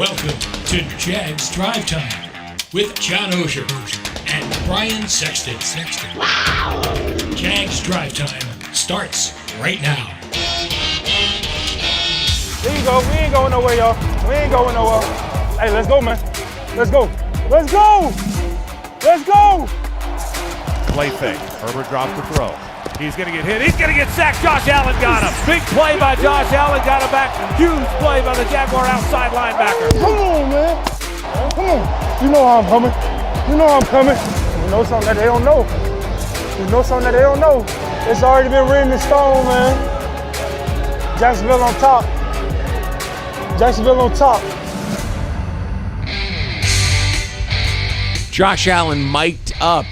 Welcome to Jags Drive Time with John Oesher and Brian Sexton. Wow! Jags Drive Time starts right now. There you go. We ain't going nowhere, y'all. We ain't going nowhere. Hey, let's go, man. Let's go. Let's go. Let's go. Play fake. Herbert drops the throw. He's going to get hit. He's going to get sacked. Josh Allen got him. Big play by Josh Allen. Got him back. Huge play by the Jaguar outside linebacker. Come on, man. Come on. You know how I'm coming. You know how I'm coming. You know something that they don't know. You know something that they don't know. It's already been written in stone, man. Jacksonville on top. Jacksonville on top. Josh Allen mic'd up.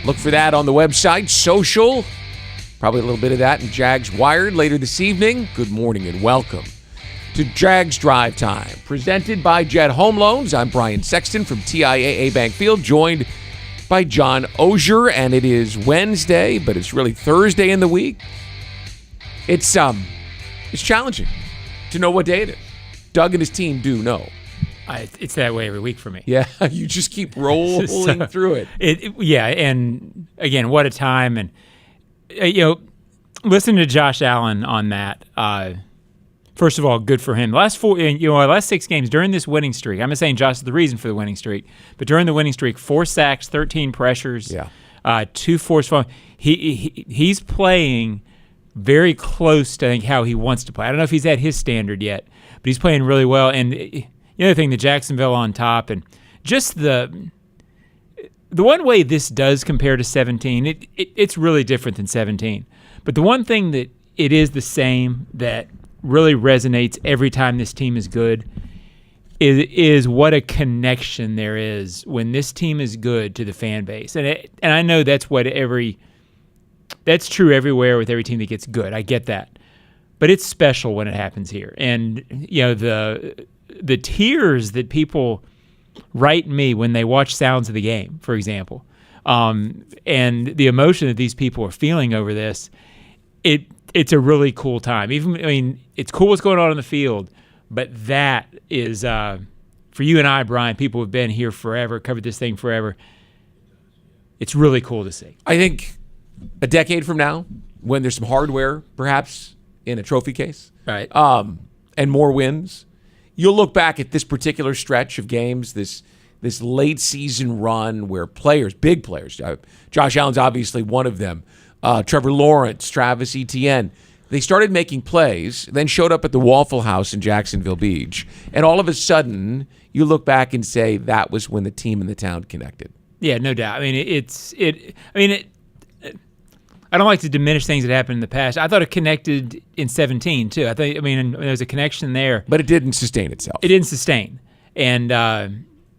Look for that on the website, social. Probably a little bit of that in Jags Wired later this evening. Good morning and welcome to Jags Drive Time, presented by Jet Home Loans. I'm Brian Sexton from TIAA Bank Field, joined by John Oesher, and it is Wednesday, but it's really Thursday in the week. It's challenging to know what day it is. Doug and his team do know. It's that way every week for me. Yeah, you just keep rolling through it. Yeah, and again, what a time. And, listening to Josh Allen on that, first of all, good for him. Last 6 games during this winning streak, I'm not saying Josh is the reason for the winning streak, but during the winning streak, 4 sacks, 13 pressures, 2 forced fumbles. He's playing very close to, I think, how he wants to play. I don't know if he's at his standard yet, but he's playing really well. And the other thing, the Jacksonville on top, and just the one way this does compare to 17, it's really different than 17. But the one thing that it is the same that really resonates every time this team is good is what a connection there is when this team is good to the fan base. And I know that's that's true everywhere with every team that gets good. I get that. But it's special when it happens here. And, the tears that people write me when they watch Sounds of the Game, for example, and the emotion that these people are feeling over this, it's a really cool time. It's cool what's going on in the field, but that is, for you and I, Brian, people who have been here forever, covered this thing forever, it's really cool to see. I think a decade from now, when there's some hardware, perhaps, in a trophy case, right, and more wins, you'll look back at this particular stretch of games, this late season run where players, big players, Josh Allen's obviously one of them, Trevor Lawrence, Travis Etienne, they started making plays, then showed up at the Waffle House in Jacksonville Beach, and all of a sudden you look back and say that was when the team and the town connected. Yeah, no doubt. I don't like to diminish things that happened in the past. I thought it connected in 17 too. There was a connection there, but it didn't sustain itself. It didn't sustain, and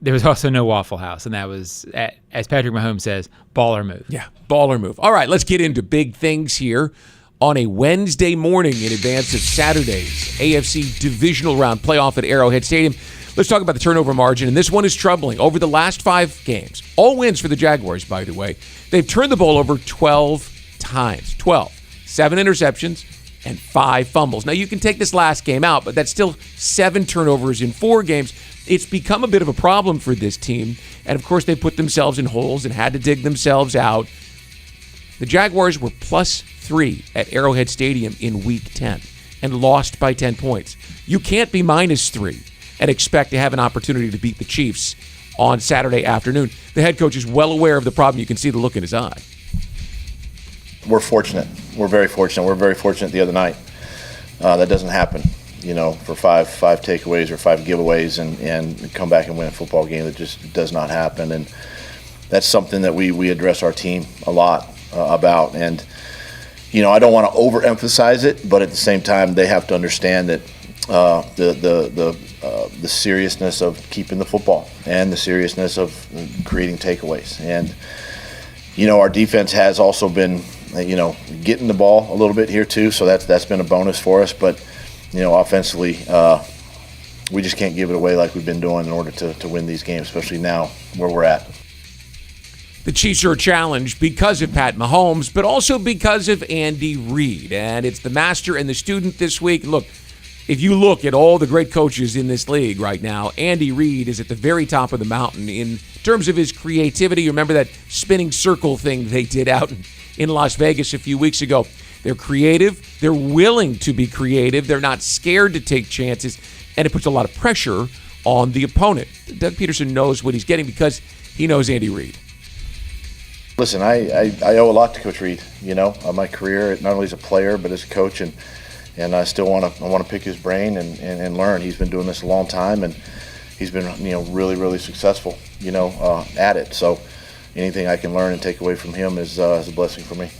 there was also no Waffle House, and that was, as Patrick Mahomes says, baller move. Yeah, baller move. All right, let's get into big things here on a Wednesday morning in advance of Saturday's AFC divisional round playoff at Arrowhead Stadium. Let's talk about the turnover margin, and this one is troubling. Over the last 5 games, all wins for the Jaguars, by the way, they've turned the ball over 12 times. 12. 7 interceptions and 5 fumbles. Now, you can take this last game out, but that's still 7 turnovers in 4 games. It's become a bit of a problem for this team, and of course, they put themselves in holes and had to dig themselves out. The Jaguars were +3 at Arrowhead Stadium in Week 10 and lost by 10 points. You can't be -3 and expect to have an opportunity to beat the Chiefs on Saturday afternoon. The head coach is well aware of the problem. You can see the look in his eye. We're fortunate. We're very fortunate. We're very fortunate the other night. That doesn't happen, for five takeaways or 5 giveaways and come back and win a football game. That just does not happen. And that's something that we address our team a lot about. And, I don't want to overemphasize it, but at the same time, they have to understand that the seriousness of keeping the football and the seriousness of creating takeaways. And, our defense has also been getting the ball a little bit here too, so that's been a bonus for us. But offensively, we just can't give it away like we've been doing in order to win these games, especially now where we're at. The Chiefs are a challenge because of Pat Mahomes, but also because of Andy Reid. And it's the master and the student this week. Look, if you look at all the great coaches in this league right now, Andy Reid is at the very top of the mountain in terms of his creativity. Remember that spinning circle thing they did out in Las Vegas a few weeks ago? They're creative. They're willing to be creative. They're not scared to take chances, and it puts a lot of pressure on the opponent. Doug Peterson knows what he's getting because he knows Andy Reid. Listen, I owe a lot to Coach Reid, my career, not only as a player, but as a coach, and I still want to pick his brain and learn. He's been doing this a long time, and he's been, really, really successful, at it. So anything I can learn and take away from him is a blessing for me.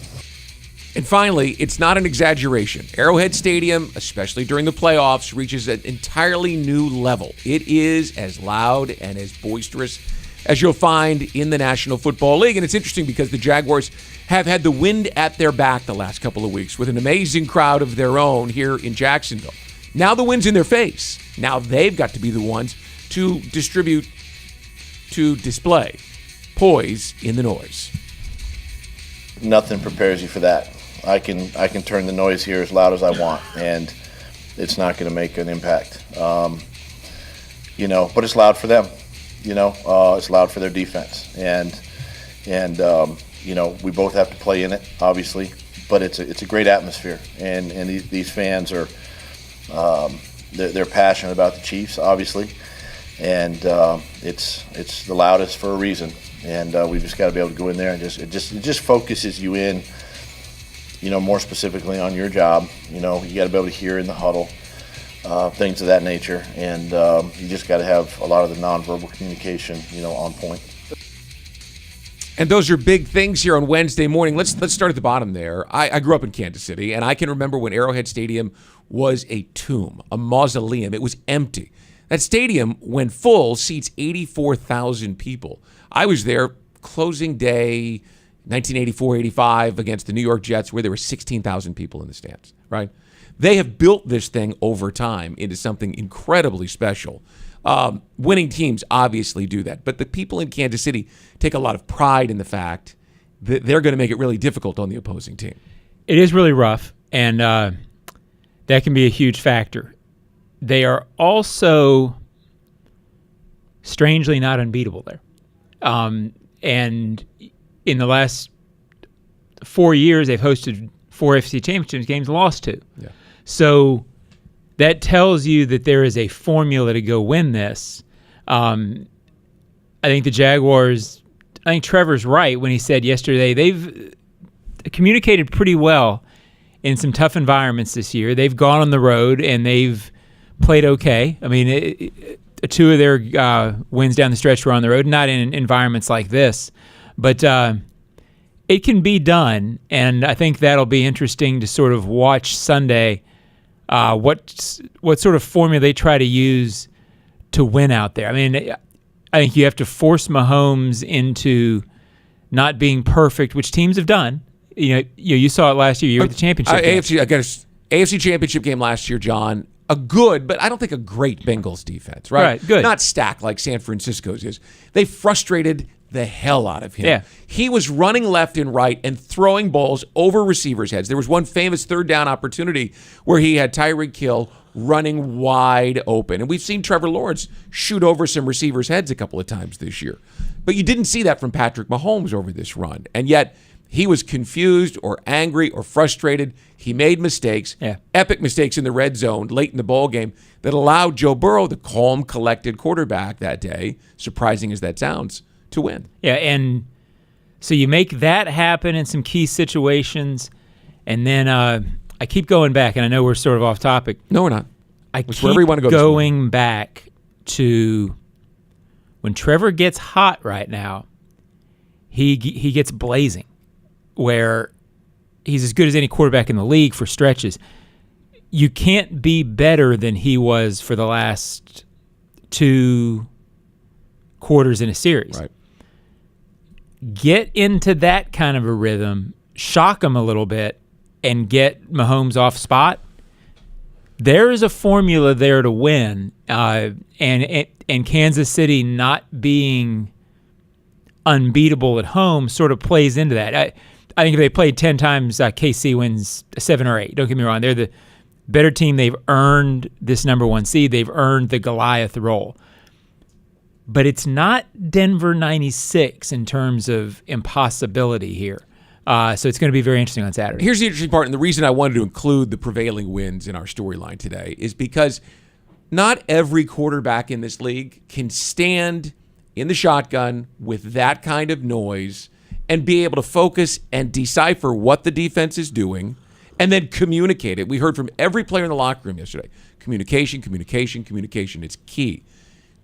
And finally, it's not an exaggeration. Arrowhead Stadium, especially during the playoffs, reaches an entirely new level. It is as loud and as boisterous as you'll find in the National Football League. And it's interesting because the Jaguars have had the wind at their back the last couple of weeks with an amazing crowd of their own here in Jacksonville. Now the wind's in their face. Now they've got to be the ones to display poise in the noise. Nothing prepares you for that. I can turn the noise here as loud as I want, and it's not going to make an impact. But it's loud for them. It's loud for their defense, and we both have to play in it, obviously. But it's a great atmosphere, and these fans are they're passionate about the Chiefs, obviously, and it's the loudest for a reason. And we just got to be able to go in there and it just focuses you in, more specifically on your job. You got to be able to hear in the huddle. Things of that nature, and you just got to have a lot of the nonverbal communication, on point. And those are big things here on Wednesday morning. Let's start at the bottom there. I grew up in Kansas City, and I can remember when Arrowhead Stadium was a tomb, a mausoleum. It was empty. That stadium, when full, seats 84,000 people. I was there closing day 1984-85 against the New York Jets, where there were 16,000 people in the stands, right? They have built this thing over time into something incredibly special. Winning teams obviously do that, but the people in Kansas City take a lot of pride in the fact that they're going to make it really difficult on the opposing team. It is really rough, and that can be a huge factor. They are also strangely not unbeatable there. And in the last 4 years, they've hosted 4 AFC Championship games, lost 2. Yeah. So that tells you that there is a formula to go win this. I think the Jaguars, I think Trevor's right when he said yesterday they've communicated pretty well in some tough environments this year. They've gone on the road and they've played okay. I mean, 2 of their wins down the stretch were on the road, not in environments like this. But it can be done, and I think that'll be interesting to sort of watch Sunday what sort of formula they try to use to win out there. I mean, I think you have to force Mahomes into not being perfect, which teams have done. You saw it last year. You were at the championship game. AFC Championship game last year, John. A good, but I don't think a great Bengals defense, right? Right, good. Not stacked like San Francisco's is. They frustrated the hell out of him. Yeah. He was running left and right and throwing balls over receivers' heads. There was one famous third down opportunity where he had Tyreek Hill running wide open. And we've seen Trevor Lawrence shoot over some receivers' heads a couple of times this year. But you didn't see that from Patrick Mahomes over this run. And yet he was confused or angry or frustrated. He made mistakes, epic mistakes in the red zone late in the ball game that allowed Joe Burrow, the calm, collected quarterback that day, surprising as that sounds, to win. Yeah, and so you make that happen in some key situations, and then I keep going back, and I know we're sort of off topic. No, we're not. I keep going back to when Trevor gets hot right now, he gets blazing, where he's as good as any quarterback in the league for stretches. You can't be better than he was for the last 2 quarters in a series. Right. Get into that kind of a rhythm, shock him a little bit, and get Mahomes off spot. There is a formula there to win, and Kansas City not being unbeatable at home sort of plays into that. I think if they played 10 times, KC wins 7 or 8. Don't get me wrong; better team. They've earned this number 1 seed. They've earned the Goliath role. But it's not Denver 96 in terms of impossibility here. So it's going to be very interesting on Saturday. Here's the interesting part, and the reason I wanted to include the prevailing wins in our storyline today is because not every quarterback in this league can stand in the shotgun with that kind of noise and be able to focus and decipher what the defense is doing and then communicate it. We heard from every player in the locker room yesterday. Communication, communication, communication. It's key.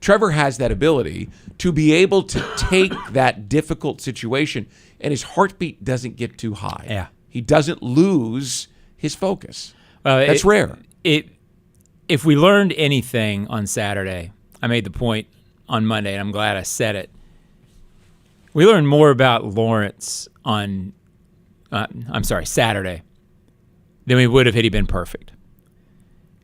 Trevor has that ability to be able to take that difficult situation and his heartbeat doesn't get too high. Yeah. He doesn't lose his focus. That's rare. If we learned anything on Saturday, I made the point on Monday, and I'm glad I said it. We learned more about Lawrence on, Saturday than we would have had he been perfect.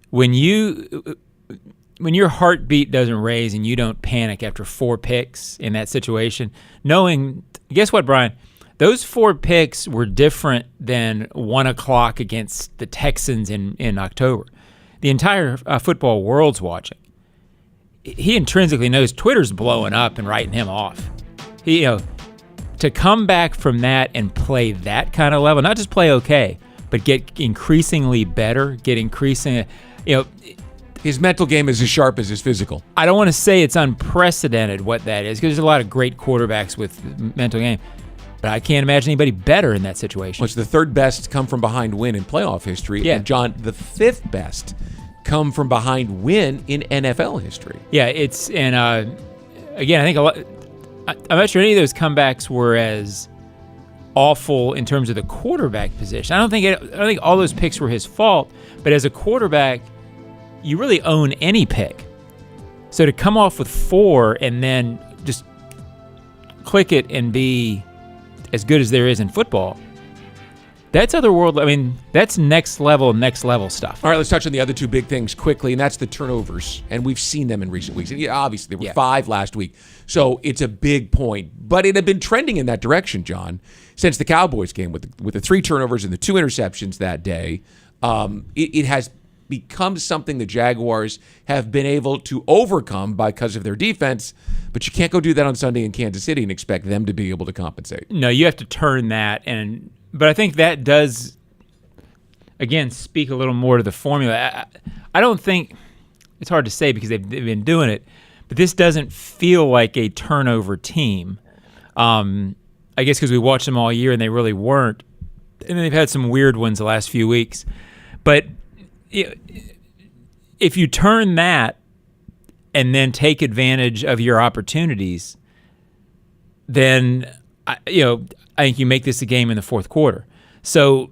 When your heartbeat doesn't raise and you don't panic after 4 picks in that situation, knowing, guess what, Brian? Those 4 picks were different than 1 o'clock against the Texans in October. The entire football world's watching. He intrinsically knows Twitter's blowing up and writing him off. To come back from that and play that kind of level, not just play okay, but get increasingly better, his mental game is as sharp as his physical. I don't want to say it's unprecedented what that is, because there's a lot of great quarterbacks with mental game, but I can't imagine anybody better in that situation. Well, it's the 3rd best come from behind win in playoff history, Yeah. and John, the 5th best come from behind win in NFL history. Yeah, again, I think I'm not sure any of those comebacks were as awful in terms of the quarterback position. I don't think all those picks were his fault, but as a quarterback, you really own any pick. So to come off with 4 and then just click it and be as good as there is in football, that's otherworldly. I mean, that's next level stuff. All right, let's touch on the other 2 big things quickly, and that's the turnovers. And we've seen them in recent weeks. And obviously, there were 5 last week. So it's a big point. But it had been trending in that direction, John, since the Cowboys game with the 3 turnovers and the 2 interceptions that day. It has become something the Jaguars have been able to overcome because of their defense, but you can't go do that on Sunday in Kansas City and expect them to be able to compensate. No, you have to turn that, but I think that does, again, speak a little more to the formula. I don't think, it's hard to say because they've been doing it, but this doesn't feel like a turnover team. I guess because we watched them all year and they really weren't, and then they've had some weird ones the last few weeks. But if you turn that and then take advantage of your opportunities, then I think you make this a game in the 4th quarter. So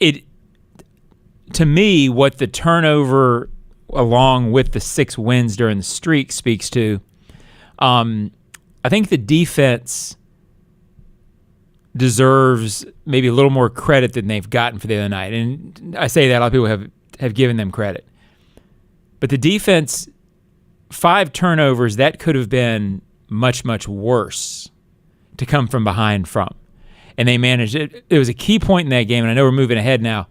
to me, what the turnover along with the 6 wins during the streak speaks to, I think the defense deserves maybe a little more credit than they've gotten for the other night. And I say that, a lot of people have given them credit. But the defense, 5 turnovers, that could have been much, much worse to come from behind from. And they managed it. It was a key point in that game, and I know we're moving ahead now.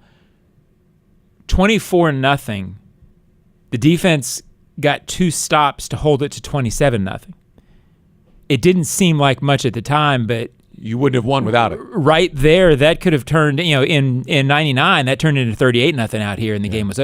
24-0. The defense got 2 stops to hold it to 27-0. It didn't seem like much at the time, but you wouldn't have won without it. Right there, that could have turned, in 99, that turned into 38-0 out here, and the game was,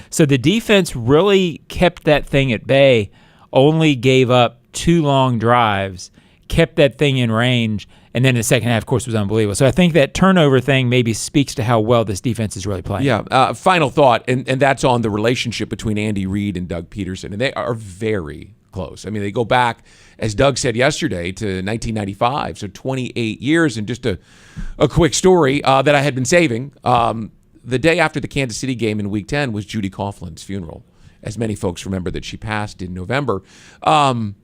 So the defense really kept that thing at bay, only gave up 2 long drives, kept that thing in range, and then the second half, of course, was unbelievable. So I think that turnover thing maybe speaks to how well this defense is really playing. Yeah, final thought, and that's on the relationship between Andy Reid and Doug Pederson, and they are very close. I mean, they go back, as Doug said yesterday, to 1995, so 28 years. And just a quick story that I had been saving. The day after the Kansas City game in Week 10 was Judy Coughlin's funeral, as many folks remember that she passed in November. And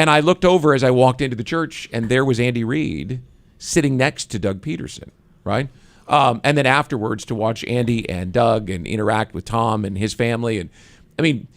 I looked over as I walked into the church, and there was Andy Reid sitting next to Doug Pederson, right? And then afterwards to watch Andy and Doug and interact with Tom and his family. And I mean,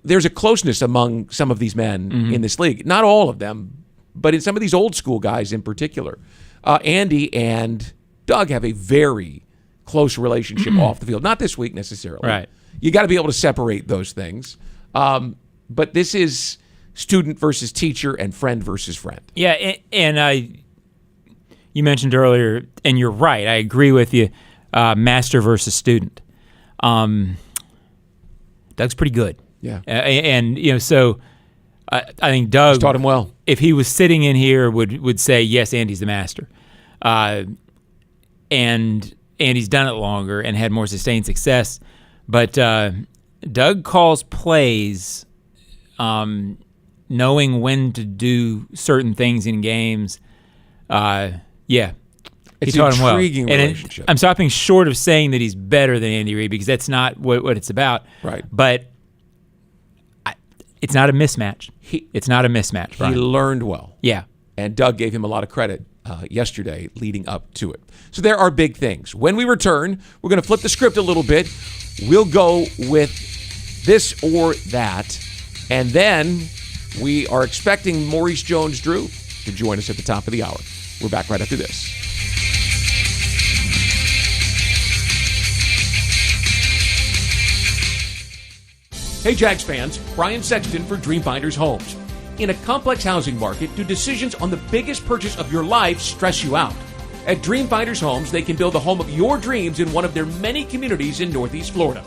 there's a closeness among some of these men in this league. Not all of them, but in some of these old school guys in particular. Andy and Doug have a very close relationship off the field. Not this week necessarily. Right. You got to be able to separate those things. But this is student versus teacher and friend versus friend. Yeah, and you mentioned earlier, and you're right, I agree with you, master versus student. Doug's pretty good. Yeah. And so I think Doug taught him well. If he was sitting in here, would say, yes, Andy's the master. And Andy's done it longer and had more sustained success. But Doug calls plays knowing when to do certain things in games. He taught him well. Intriguing relationship. I'm stopping short of saying that he's better than Andy Reid because that's not what it's about. Right. But it's not a mismatch. It's not a mismatch, Brian. He learned well. Yeah. And Doug gave him a lot of credit yesterday leading up to it. So there are big things. When we return, we're going to flip the script a little bit. We'll go with this or that. And then we are expecting Maurice Jones Drew to join us at the top of the hour. We're back right after this. Hey Jags fans, Brian Sexton for Dreamfinders Homes. In a complex housing market, do decisions on the biggest purchase of your life stress you out? At Dreamfinders Homes, they can build the home of your dreams in one of their many communities in Northeast Florida.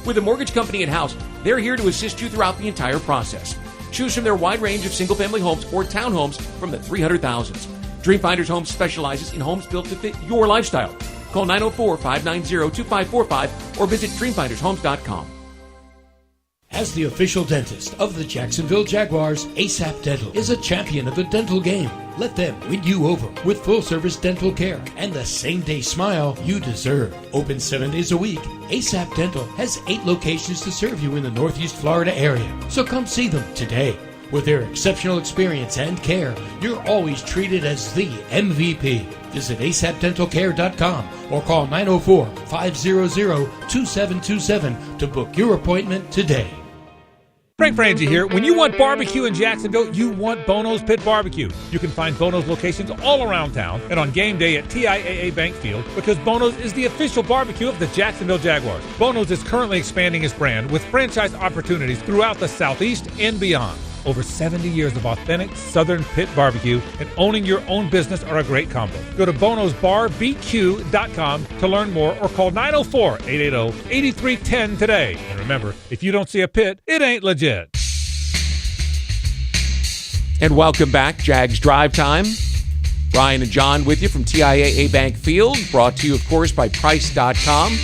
With a mortgage company in-house, they're here to assist you throughout the entire process. Choose from their wide range of single-family homes or townhomes from the 300,000s. Dreamfinders Homes specializes in homes built to fit your lifestyle. Call 904-590-2545 or visit dreamfindershomes.com. As the official dentist of the Jacksonville Jaguars, ASAP Dental is a champion of the dental game. Let them win you over with full-service dental care and the same-day smile you deserve. Open 7 days a week, ASAP Dental has 8 locations to serve you in the Northeast Florida area. So come see them today. With their exceptional experience and care, you're always treated as the MVP. Visit asapdentalcare.com or call 904-500-2727 to book your appointment today. Frank Frangie here. When you want barbecue in Jacksonville, you want Bono's Pit Barbecue. You can find Bono's locations all around town and on game day at TIAA Bank Field because Bono's is the official barbecue of the Jacksonville Jaguars. Bono's is currently expanding its brand with franchise opportunities throughout the Southeast and beyond. Over 70 years of authentic Southern pit barbecue and owning your own business are a great combo. Go to bonosbarbq.com to learn more or call 904-880-8310 today. And remember, if you don't see a pit, it ain't legit. And welcome back, Jags Drive Time. Brian and John with you from TIAA Bank Field, brought to you, of course, by Price.com.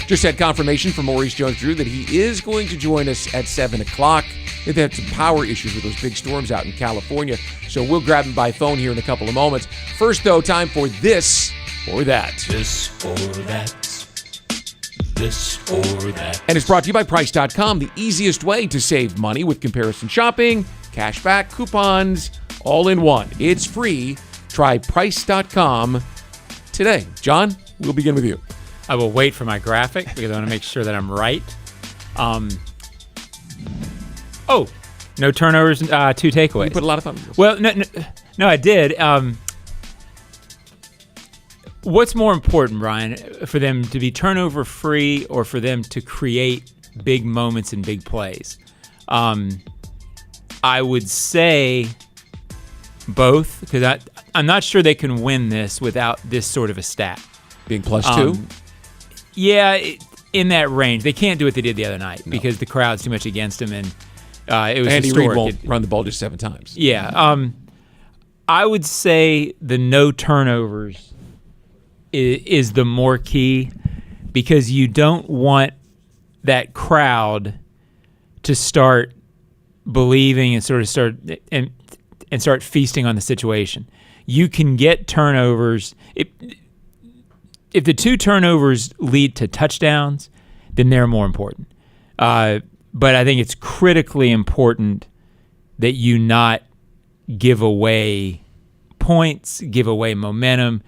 Just had confirmation from Maurice Jones Drew that he is going to join us at 7 o'clock. They've had some power issues with those big storms out in California, so we'll grab him by phone here in a couple of moments. First, though, time for this or that. This or that. This or that. And it's brought to you by Price.com, the easiest way to save money with comparison shopping, cashback, coupons, all in one. It's free. Try Price.com today. John, we'll begin with you. I will wait for my graphic because I want to make sure that I'm right. No turnovers, 2 takeaways. You put a lot of thought into this. Well, no, I did. What's more important, Brian, for them to be turnover-free or for them to create big moments and big plays? I would say both, because I'm not sure they can win this without this sort of a stat. Being +2? Yeah, in that range. They can't do what they did the other night because the crowd's too much against them, and it was Andy historic. Reid won't run the ball just 7 times. Yeah. I would say the no turnovers is the more key because you don't want that crowd to start believing and start feasting on the situation. You can get turnovers. If the 2 turnovers lead to touchdowns, then they're more important. But I think it's critically important that you not give away points, give away momentum.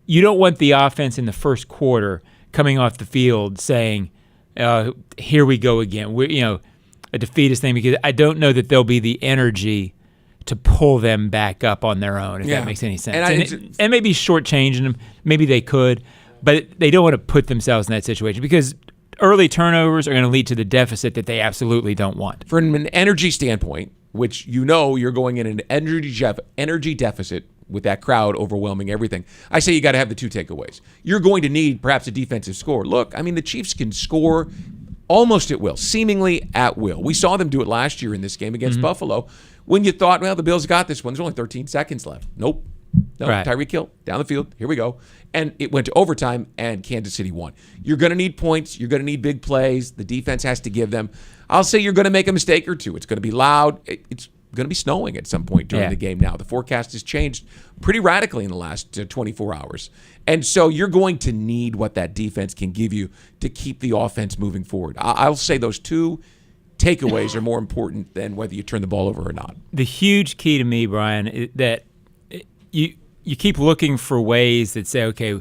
You don't want the offense in the first quarter coming off the field saying, here we go again. A defeatist thing, because I don't know that there'll be the energy to pull them back up on their own, if that makes any sense. And maybe shortchanging them. Maybe they could. but they don't want to put themselves in that situation because early turnovers are going to lead to the deficit that they absolutely don't want. From an energy standpoint, which you're going in an energy deficit with that crowd overwhelming everything, I say you got to have the two takeaways. You're going to need perhaps a defensive score. Look, I mean, the Chiefs can score almost at will, seemingly at will. We saw them do it last year in this game against Buffalo when you thought, well, the Bills got this one. There's only 13 seconds left. Nope. No, right. Tyreek Hill down the field. Here we go. And it went to overtime, and Kansas City won. You're going to need points. You're going to need big plays. The defense has to give them. I'll say you're going to make a mistake or two. It's going to be loud. It's going to be snowing at some point during the game now. The forecast has changed pretty radically in the last 24 hours. And so you're going to need what that defense can give you to keep the offense moving forward. I'll say those two takeaways are more important than whether you turn the ball over or not. The huge key to me, Brian, is that you keep looking for ways that say, okay,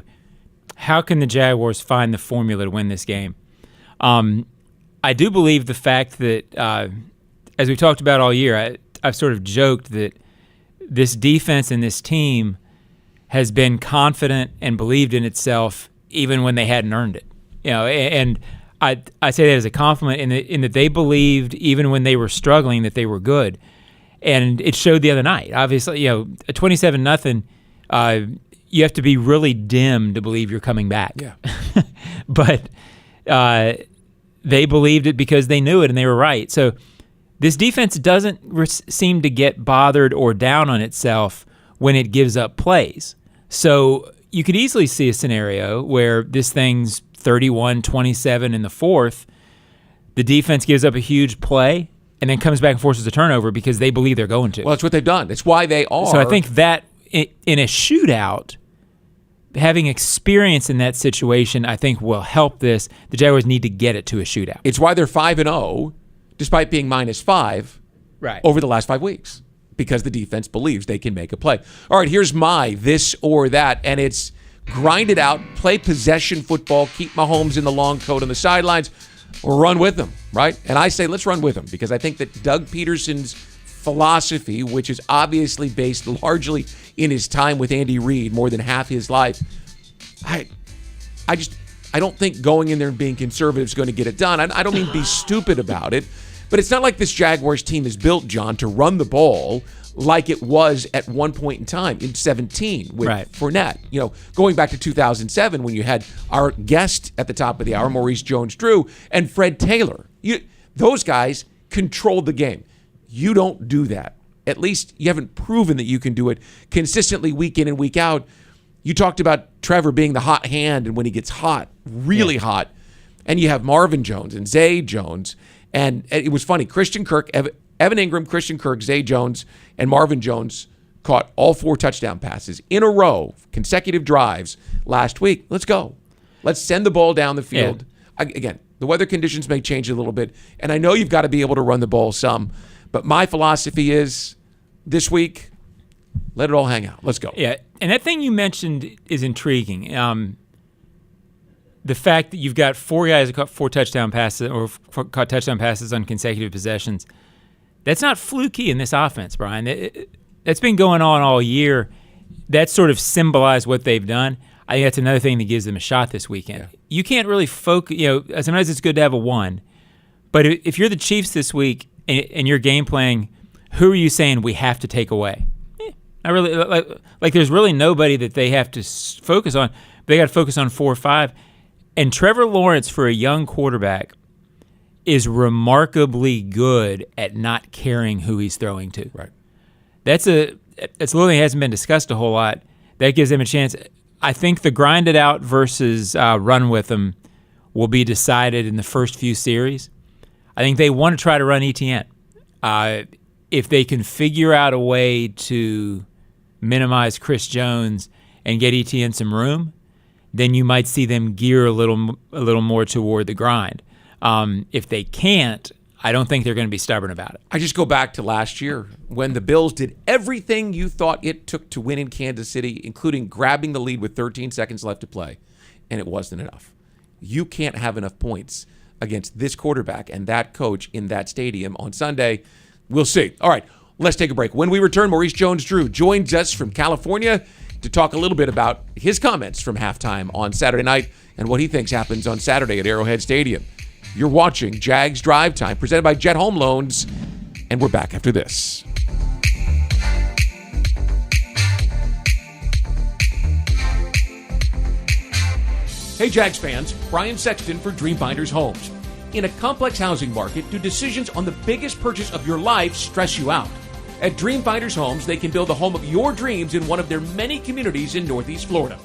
how can the Jaguars find the formula to win this game? I do believe the fact that, as we talked about all year, I've sort of joked that this defense and this team has been confident and believed in itself even when they hadn't earned it. And I say that as a compliment in that they believed even when they were struggling that they were good. And it showed the other night. Obviously, a 27-0, you have to be really dim to believe you're coming back. Yeah. But they believed it because they knew it and they were right. So this defense doesn't seem to get bothered or down on itself when it gives up plays. So you could easily see a scenario where this thing's 31-27 in the fourth, the defense gives up a huge play, and then comes back and forces a turnover because they believe they're going to. Well, that's what they've done. It's why they are. So I think that in a shootout, having experience in that situation, I think will help this. The Jaguars need to get it to a shootout. It's why they're 5-0, despite being -5 over the last 5 weeks, because the defense believes they can make a play. All right, here's my this or that, and it's grind it out, play possession football, keep Mahomes in the long coat on the sidelines, or run with them, right? And I say let's run with them because I think that Doug Peterson's philosophy, which is obviously based largely in his time with Andy Reid, more than half his life, I don't think going in there and being conservative is going to get it done. I don't mean be stupid about it, but it's not like this Jaguars team is built, John, to run the ball like it was at one point in time in 2017 with Fournette. Going back to 2007 when you had our guest at the top of the hour, Maurice Jones Drew, and Fred Taylor. Those guys controlled the game. You don't do that. At least you haven't proven that you can do it consistently week in and week out. You talked about Trevor being the hot hand, and when he gets hot, really hot, and you have Marvin Jones and Zay Jones, and it was funny, Christian Kirk, Evan Ingram, Christian Kirk, Zay Jones, and Marvin Jones caught all 4 touchdown passes in a row, consecutive drives last week. Let's go. Let's send the ball down the field. Yeah. Again, the weather conditions may change a little bit, and I know you've got to be able to run the ball some, but my philosophy is this week, let it all hang out. Let's go. Yeah, and that thing you mentioned is intriguing. The fact that you've got 4 guys that caught 4 touchdown passes or caught touchdown passes on consecutive possessions, that's not fluky in this offense, Brian. That's been going on all year. That sort of symbolized what they've done. I think that's another thing that gives them a shot this weekend. Yeah. You can't really focus. Sometimes it's good to have a 1, but if you're the Chiefs this week and you're game playing, who are you saying we have to take away? Not really. Like there's really nobody that they have to focus on. They got to focus on 4 or 5. And Trevor Lawrence, for a young quarterback, is remarkably good at not caring who he's throwing to. Right. That's something that hasn't been discussed a whole lot. That gives them a chance. I think the grind it out versus run with them will be decided in the first few series. I think they want to try to run ETN. If they can figure out a way to minimize Chris Jones and get ETN some room, then you might see them gear a little more toward the grind. If they can't, I don't think they're going to be stubborn about it. I just go back to last year when the Bills did everything you thought it took to win in Kansas City, including grabbing the lead with 13 seconds left to play, and it wasn't enough. You can't have enough points against this quarterback and that coach in that stadium on Sunday. We'll see. All right, let's take a break. When we return, Maurice Jones Drew joins us from California, to talk a little bit about his comments from halftime on Saturday night and what he thinks happens on Saturday at Arrowhead Stadium. You're watching Jags Drive Time, presented by Jet Home Loans, and we're back after this. Hey Jags fans, Brian Sexton for Dreamfinders Homes. In a complex housing market, do decisions on the biggest purchase of your life stress you out? At Dreamfinders Homes, they can build the home of your dreams in one of their many communities in Northeast Florida.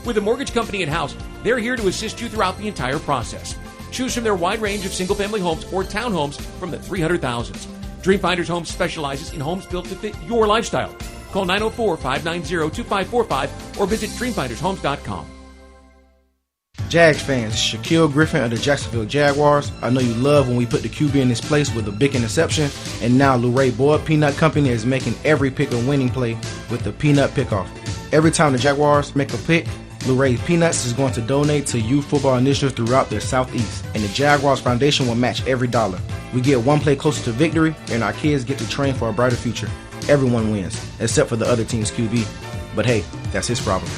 With a mortgage company in-house, they're here to assist you throughout the entire process. Choose from their wide range of single-family homes or townhomes from the 300,000s. Dreamfinders Homes specializes in homes built to fit your lifestyle. Call 904-590-2545 or visit dreamfindershomes.com. Jags fans, Shaquille Griffin of the Jacksonville Jaguars. I know you love when we put the QB in his place with a big interception, and now Luray Boyd Peanut Company is making every pick a winning play with the Peanut Pickoff. Every time the Jaguars make a pick, Luray Peanuts is going to donate to youth football initiatives throughout the Southeast, and the Jaguars Foundation will match every dollar. We get one play closer to victory, and our kids get to train for a brighter future. Everyone wins, except for the other team's QB. But hey, that's his problem.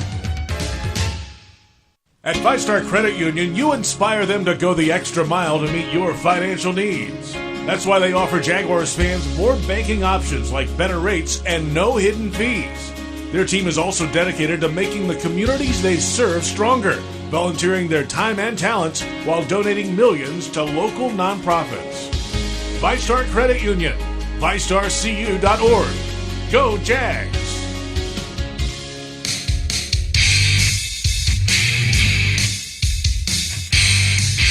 At Five Star Credit Union, you inspire them to go the extra mile to meet your financial needs. That's why they offer Jaguars fans more banking options like better rates and no hidden fees. Their team is also dedicated to making the communities they serve stronger, volunteering their time and talents while donating millions to local nonprofits. Five Star Credit Union, ViStarCU.org. Go Jags!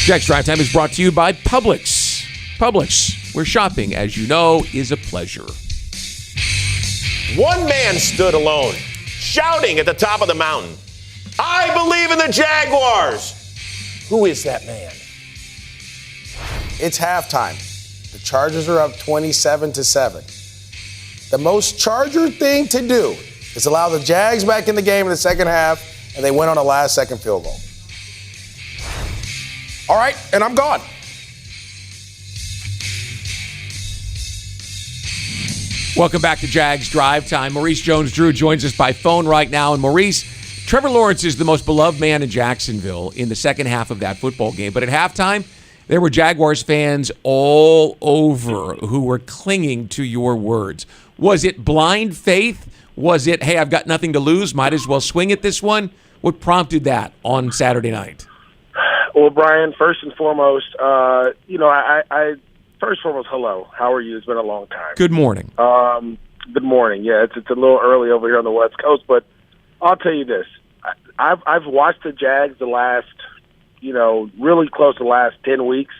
Jags Drive Time is brought to you by Publix. Publix, where shopping, as you know, is a pleasure. One man stood alone, shouting at the top of the mountain, "I believe in the Jaguars!" Who is that man? It's halftime. The Chargers are up 27-7. The most Charger thing to do is allow the Jags back in the game in the second half, and they went on a last-second field goal. All right, and I'm gone. Welcome back to Jags Drive Time. Maurice Jones Drew joins us by phone right now. And Maurice, Trevor Lawrence is the most beloved man in Jacksonville in the second half of that football game. But at halftime, there were Jaguars fans all over who were clinging to your words. Was it blind faith? Was it, hey, I've got nothing to lose, might as well swing at this one? What prompted that on Saturday night? Well, Brian, first and foremost, first and foremost, hello. How are you? It's been a long time. Good morning. Good morning. Yeah, it's a little early over here on the West Coast, but I'll tell you this. I've watched the Jags the last, really close to the last 10 weeks,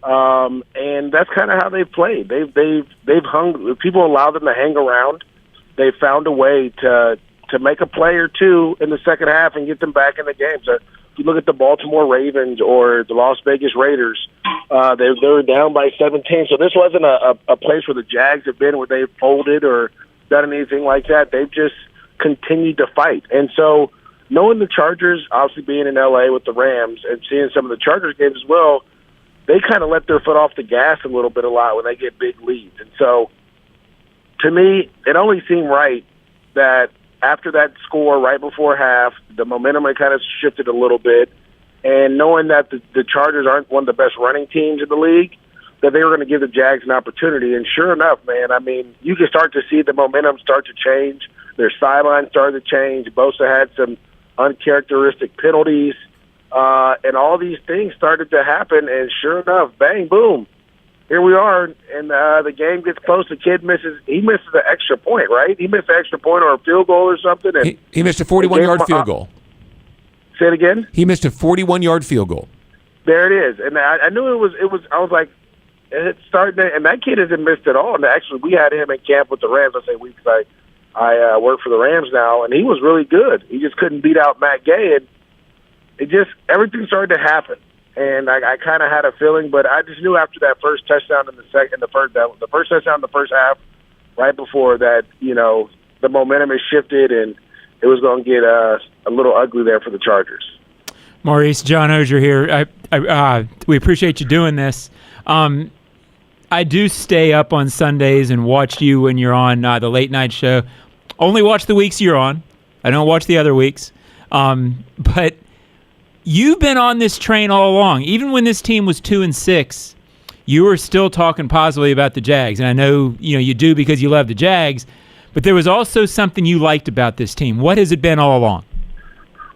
and that's kind of how they've played. They've hung. People allow them to hang around. They found a way to make a play or two in the second half and get them back in the game. So, if you look at the Baltimore Ravens or the Las Vegas Raiders, they were down by 17. So this wasn't a place where the Jags have been where they've folded or done anything like that. They've just continued to fight. And so knowing the Chargers, obviously being in L.A. with the Rams and seeing some of the Chargers games as well, they kind of let their foot off the gas a little bit a lot when they get big leads. And so to me, it only seemed right that after that score right before half, the momentum had kind of shifted a little bit. And knowing that the Chargers aren't one of the best running teams in the league, that they were going to give the Jags an opportunity. And sure enough, man, I mean, you can start to see the momentum start to change. Their sideline started to change. Bosa had some uncharacteristic penalties. And all these things started to happen. And sure enough, bang, boom. Here we are, and the game gets close. The kid misses the extra point, right? He missed the extra point or a field goal or something. And he missed a 41-yard field goal. Say it again? He missed a 41-yard field goal. There it is. And I knew it was. I was like, it started, and that kid hasn't missed at all. And actually, we had him in camp with the Rams. I say we because I work for the Rams now, and he was really good. He just couldn't beat out Matt Gay, and everything started to happen. And I kind of had a feeling, but I just knew after that first touchdown the first touchdown in the first half, right before that, the momentum has shifted and it was going to get a little ugly there for the Chargers. Maurice, John Oesher here. We appreciate you doing this. I do stay up on Sundays and watch you when you're on the late night show. Only watch the weeks you're on. I don't watch the other weeks. But you've been on this train all along. Even when this team was 2-6, you were still talking positively about the Jags. And I know you do because you love the Jags, but there was also something you liked about this team. What has it been all along?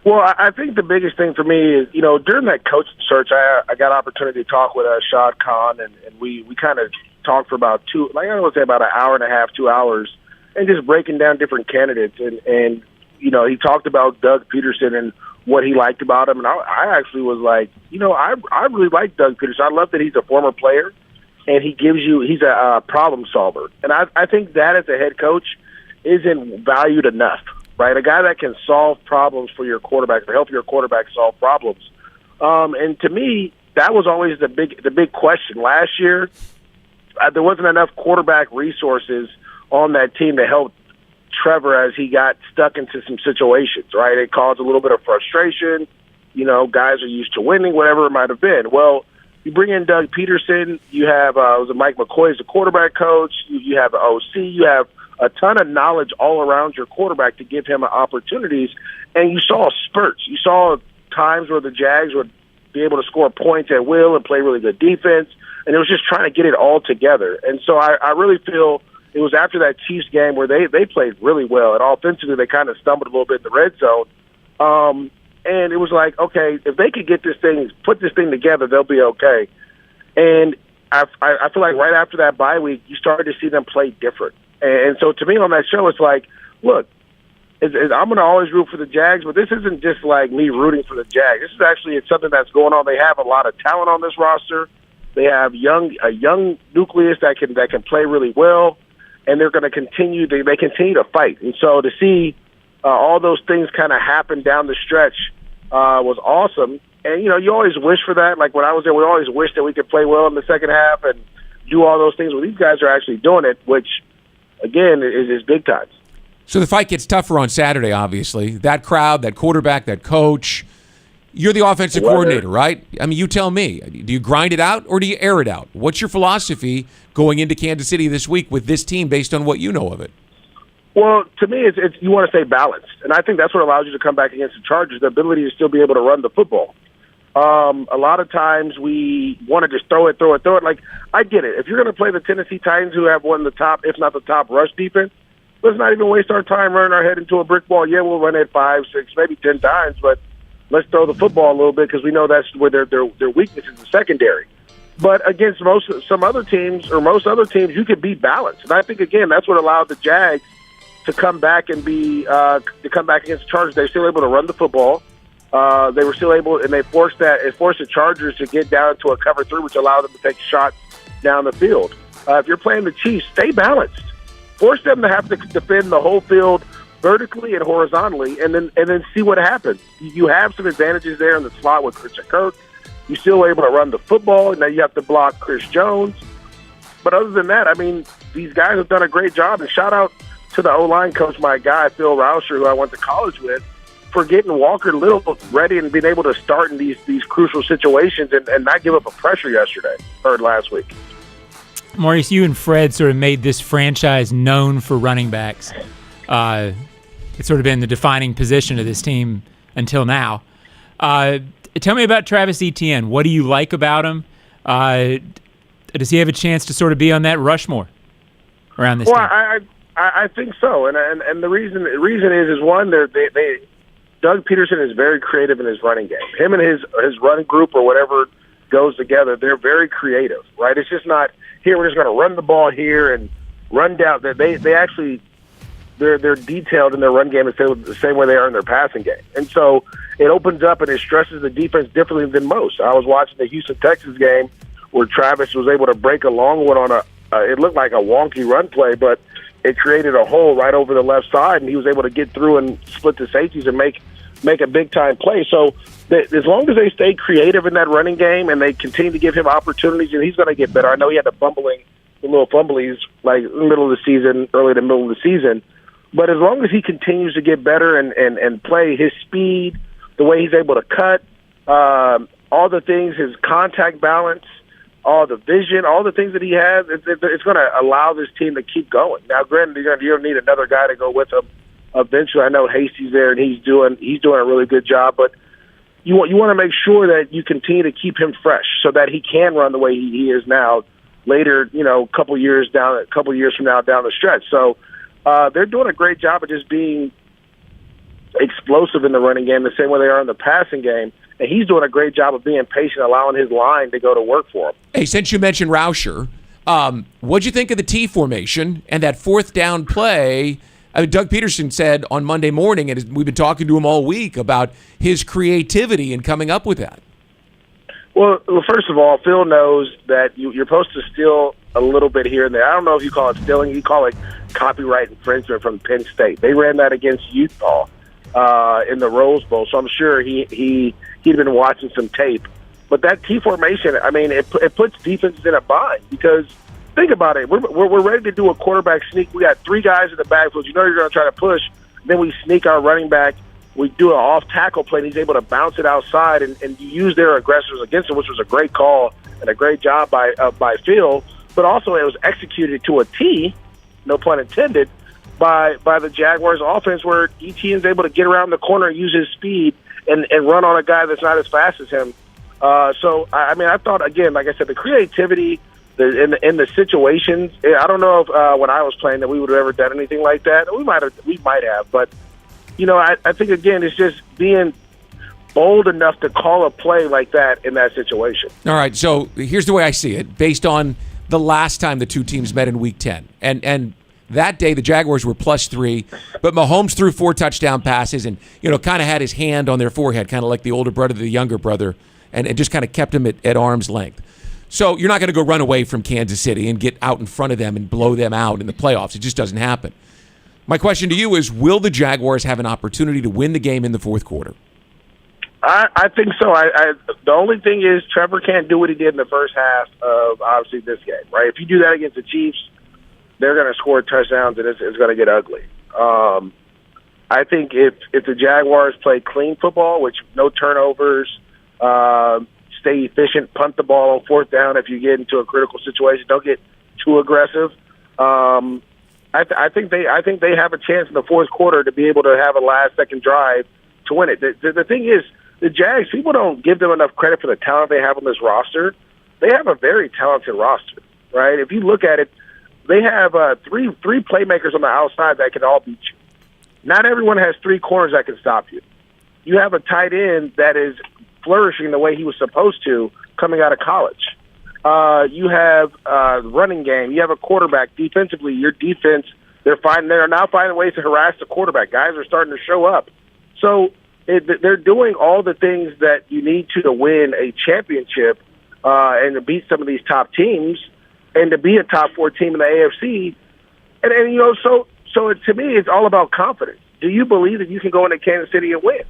Well, I think the biggest thing for me is, during that coaching search, I got an opportunity to talk with Shad Khan, and we kind of talked for about about an hour and a half, 2 hours, and just breaking down different candidates. And he talked about Doug Pederson and what he liked about him. And I actually was like, I really like Doug Pederson. I love that he's a former player, and he's a problem solver. And I think that as a head coach isn't valued enough. Right, a guy that can solve problems for your quarterback, or help your quarterback solve problems. And to me, that was always the big question. Last year, there wasn't enough quarterback resources on that team to help Trevor as he got stuck into some situations. Right, it caused a little bit of frustration. Guys are used to winning, whatever it might have been. Well, you bring in Doug Pederson. You have Mike McCoy as the quarterback coach. You have the OC. You have a ton of knowledge all around your quarterback to give him opportunities, and you saw spurts. You saw times where the Jags would be able to score points at will and play really good defense, and it was just trying to get it all together. And so I really feel it was after that Chiefs game where they played really well, and offensively they kind of stumbled a little bit in the red zone. And it was like, okay, if they could put this thing together, they'll be okay. And I feel like right after that bye week, you started to see them play different. And so to me on that show, it's like, look, I'm going to always root for the Jags, but this isn't just like me rooting for the Jags. This is actually something that's going on. They have a lot of talent on this roster. They have a young nucleus that can play really well, and they're going to continue. They continue to fight. And so to see all those things kind of happen down the stretch was awesome. And you always wish for that. Like when I was there, we always wished that we could play well in the second half and do all those things. Well, these guys are actually doing it, which again is big time. So the fight gets tougher on Saturday, obviously. That crowd, that quarterback, that coach. You're the offensive coordinator, right? I mean, you tell me. Do you grind it out or do you air it out? What's your philosophy going into Kansas City this week with this team based on what you know of it? Well, to me, it's you want to stay balanced. And I think that's what allows you to come back against the Chargers, the ability to still be able to run the football. A lot of times we want to just throw it. Like, I get it. If you're going to play the Tennessee Titans, who have one of the top, if not the top, rush defense, let's not even waste our time running our head into a brick wall. Yeah, we'll run it 5, 6, maybe 10 times, but let's throw the football a little bit because we know that's where their weakness is in secondary. But against most other teams, you could be balanced. And I think, again, that's what allowed the Jags to come back and to come back against the Chargers. They were still able to run the football. They were still able, and it forced the Chargers to get down to a cover 3, which allowed them to take shots down the field. If you're playing the Chiefs, stay balanced. Force them to have to defend the whole field vertically and horizontally, and then see what happens. You have some advantages there in the slot with Christian Kirk. You're still able to run the football, and now you have to block Chris Jones. But other than that, I mean, these guys have done a great job. And shout out to the O-line coach, my guy, Phil Rauscher, who I went to college with, for getting Walker Little ready and being able to start in these crucial situations and not give up a pressure last week. Maurice, you and Fred sort of made this franchise known for running backs. It's sort of been the defining position of this team until now. Tell me about Travis Etienne. What do you like about him? Does he have a chance to sort of be on that Rushmore around this time? I think so, and the reason is one, Doug Pederson is very creative in his running game. Him and his running group or whatever goes together, they're very creative, right? It's just not here. We're just going to run the ball here and run down. They actually they're detailed in their run game the same way they are in their passing game, and so it opens up and it stresses the defense differently than most. I was watching the Houston Texans game where Travis was able to break a long one on it looked like a wonky run play, but it created a hole right over the left side, and he was able to get through and split the safeties and make a big-time play. So as long as they stay creative in that running game and they continue to give him opportunities, and he's going to get better. I know he had the little fumblies like in the middle of the season, early to middle of the season. But as long as he continues to get better and play his speed, the way he's able to cut, all the things, his contact balance, all the vision, all the things that he has, it's going to allow this team to keep going. Now, granted, you don't need another guy to go with him eventually. I know Hasty's there, and he's doing a really good job. But you want to make sure that you continue to keep him fresh so that he can run the way he is now. Later, a couple years from now down the stretch. So they're doing a great job of just being explosive in the running game, the same way they are in the passing game. And he's doing a great job of being patient, allowing his line to go to work for him. Hey, since you mentioned Oesher, what'd you think of the T formation and that fourth down play? I mean, Doug Pederson said on Monday morning, and we've been talking to him all week about his creativity in coming up with that. Well, first of all, Phil knows that you're supposed to steal a little bit here and there. I don't know if you call it stealing. You call it copyright infringement from Penn State. They ran that against Utah in the Rose Bowl, so I'm sure he'd been watching some tape. But that T formation, I mean, it puts defenses in a bind because think about it. We're ready to do a quarterback sneak. We got three guys in the backfield. You know you're going to try to push. Then we sneak our running back. We do an off-tackle play, and he's able to bounce it outside and use their aggressors against him, which was a great call and a great job by Phil. But also it was executed to a T, no pun intended, by the Jaguars offense where Etienne's able to get around the corner and use his speed and run on a guy that's not as fast as him. So, I mean, I thought, again, like I said, the creativity in the situations, I don't know if when I was playing that we would have ever done anything like that. We might have, but I think, again, it's just being bold enough to call a play like that in that situation. All right, so here's the way I see it, based on the last time the two teams met in Week 10. And that day, the Jaguars were +3, but Mahomes threw 4 touchdown passes and, kind of had his hand on their forehead, kind of like the older brother to the younger brother, and just kind of kept him at arm's length. So you're not going to go run away from Kansas City and get out in front of them and blow them out in the playoffs. It just doesn't happen. My question to you is, will the Jaguars have an opportunity to win the game in the fourth quarter? I think so. The only thing is Trevor can't do what he did in the first half of, obviously, this game, right? If you do that against the Chiefs, they're going to score touchdowns, and it's going to get ugly. I think if the Jaguars play clean football, which no turnovers, stay efficient, punt the ball on fourth down if you get into a critical situation, don't get too aggressive. I think they have a chance in the fourth quarter to be able to have a last-second drive to win it. The thing is, the Jags, people don't give them enough credit for the talent they have on this roster. They have a very talented roster, right? If you look at it, they have three playmakers on the outside that can all beat you. Not everyone has 3 corners that can stop you. You have a tight end that is flourishing the way he was supposed to coming out of college. You have running game. You have a quarterback. Defensively, your defense, they're now finding ways to harass the quarterback. Guys are starting to show up. So they're doing all the things that you need to win a championship and to beat some of these top teams and to be a top 4 team in the AFC. And so to me, it's all about confidence. Do you believe that you can go into Kansas City and win?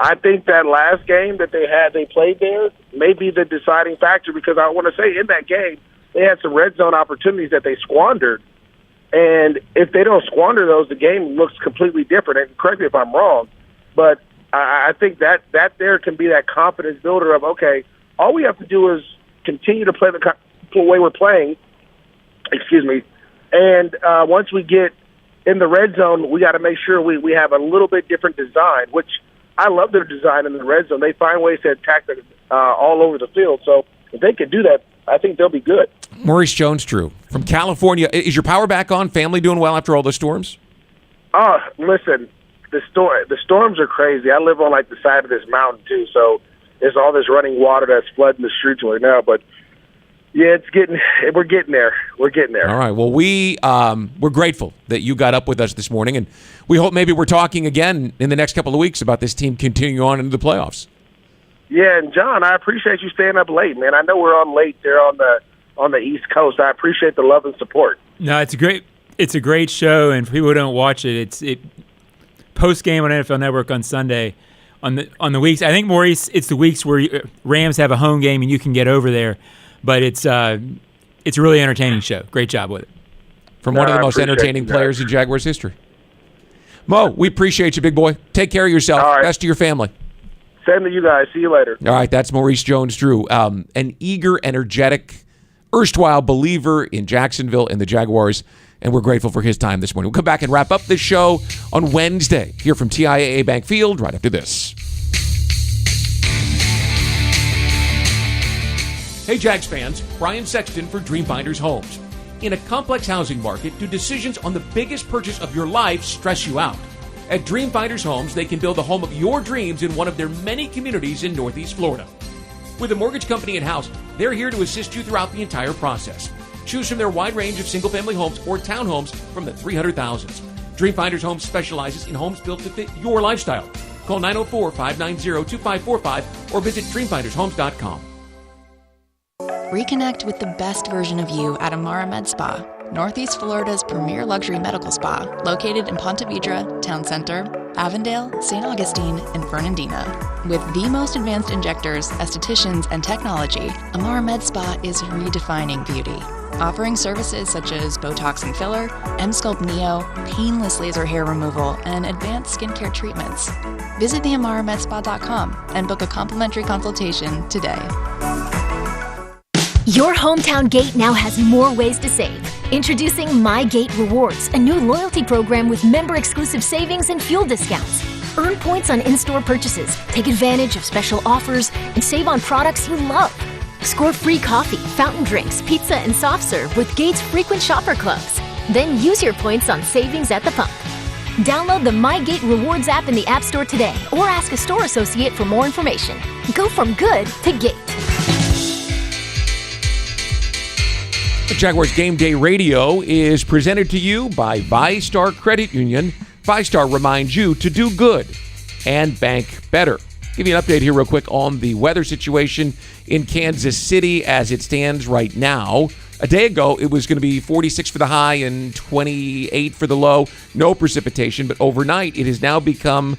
I think that last game that they played there may be the deciding factor because I want to say in that game, they had some red zone opportunities that they squandered. And if they don't squander those, the game looks completely different. And correct me if I'm wrong, but I think that there can be that confidence builder of, okay, all we have to do is continue to play the way we're playing, and once we get in the red zone, we got to make sure we have a little bit different design, which I love their design in the red zone. They find ways to attack all over the field. So if they can do that, I think they'll be good. Maurice Jones Drew from California. Is your power back on? Family doing well after all the storms? Listen, the storms are crazy. I live on the side of this mountain too, so there's all this running water that's flooding the streets right now. But yeah, we're getting there. We're getting there. All right. Well, we're grateful that you got up with us this morning, and we hope maybe we're talking again in the next couple of weeks about this team continuing on into the playoffs. Yeah, and John, I appreciate you staying up late, man. I know we're on late there on the East Coast. I appreciate the love and support. No, it's a great show, and for people who don't watch it, it's post game on NFL Network on Sunday. On the weeks, I think, Maurice, it's the weeks where Rams have a home game and you can get over there. But it's a really entertaining show. Great job with it. From one of the most entertaining players in Jaguars history. Mo, we appreciate you, big boy. Take care of yourself. All right. Best to your family. Same to you guys. See you later. All right, that's Maurice Jones Drew, an eager, energetic, erstwhile believer in Jacksonville and the Jaguars. and we're grateful for his time this morning. We'll come back and wrap up this show on Wednesday here from TIAA Bank Field right after this. Hey, Jags fans, Brian Sexton for Dreamfinders Homes. In a complex housing market, do decisions on the biggest purchase of your life stress you out? At Dreamfinders Homes, they can build the home of your dreams in one of their many communities in Northeast Florida. With a mortgage company in-house, they're here to assist you throughout the entire process. Choose from their wide range of single-family homes or townhomes from the 300,000s. Dreamfinders Homes specializes in homes built to fit your lifestyle. Call 904-590-2545 or visit dreamfindershomes.com. Reconnect with the best version of you at Amara Med Spa, Northeast Florida's premier luxury medical spa, located in Ponte Vedra, Town Center, Avondale, St. Augustine, and Fernandina. With the most advanced injectors, estheticians, and technology, Amara Med Spa is redefining beauty, offering services such as Botox and filler, M-Sculpt Neo, painless laser hair removal, and advanced skincare treatments. Visit theamaramedspa.com and book a complimentary consultation today. Your hometown gate now has more ways to save. Introducing My Gate Rewards, a new loyalty program with member-exclusive savings and fuel discounts. Earn points on in-store purchases, take advantage of special offers, and save on products you love. Score free coffee, fountain drinks, pizza, and soft serve with Gates Frequent Shopper Clubs. Then use your points on savings at the pump. Download the My Gate Rewards app in the App Store today or ask a store associate for more information. Go from good to Gate. Jaguars Game Day Radio is presented to you by VyStar Credit Union. VyStar reminds you to do good and bank better. Give you an update here real quick on the weather situation in Kansas City as it stands right now. A day ago, it was going to be 46 for the high and 28 for the low. No precipitation, but overnight, it has now become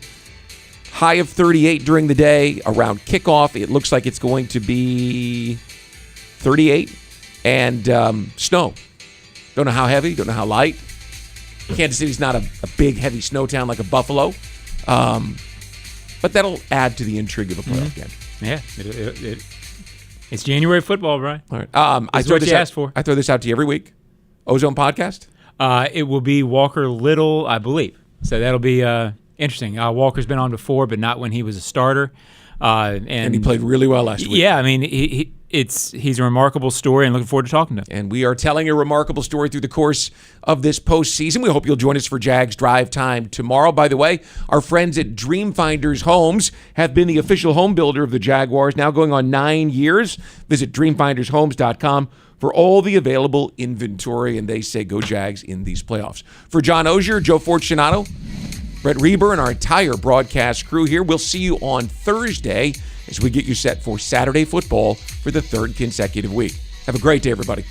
high of 38 during the day. Around kickoff, it looks like it's going to be 38. And snow. Don't know how heavy, don't know how light. Kansas City's not a big, heavy snow town like a Buffalo. But that'll add to the intrigue of a playoff game. Yeah, it's January football, Brian. All right. I throw this out to you every week. Ozone Podcast? It will be Walker Little, I believe. So that'll be interesting. Walker's been on before, but not when he was a starter. And he played really well last week. Yeah, I mean, he's a remarkable story, and looking forward to talking to him. And we are telling a remarkable story through the course of this postseason. We hope you'll join us for Jags Drive Time tomorrow. By the way, our friends at Dreamfinders Homes have been the official home builder of the Jaguars, now going on 9 years. Visit dreamfindershomes.com for all the available inventory, and they say go Jags in these playoffs. For John Oesher, Joe Fortunato, Brett Reber, and our entire broadcast crew here, we'll see you on Thursday as we get you set for Saturday football for the third consecutive week. Have a great day, everybody.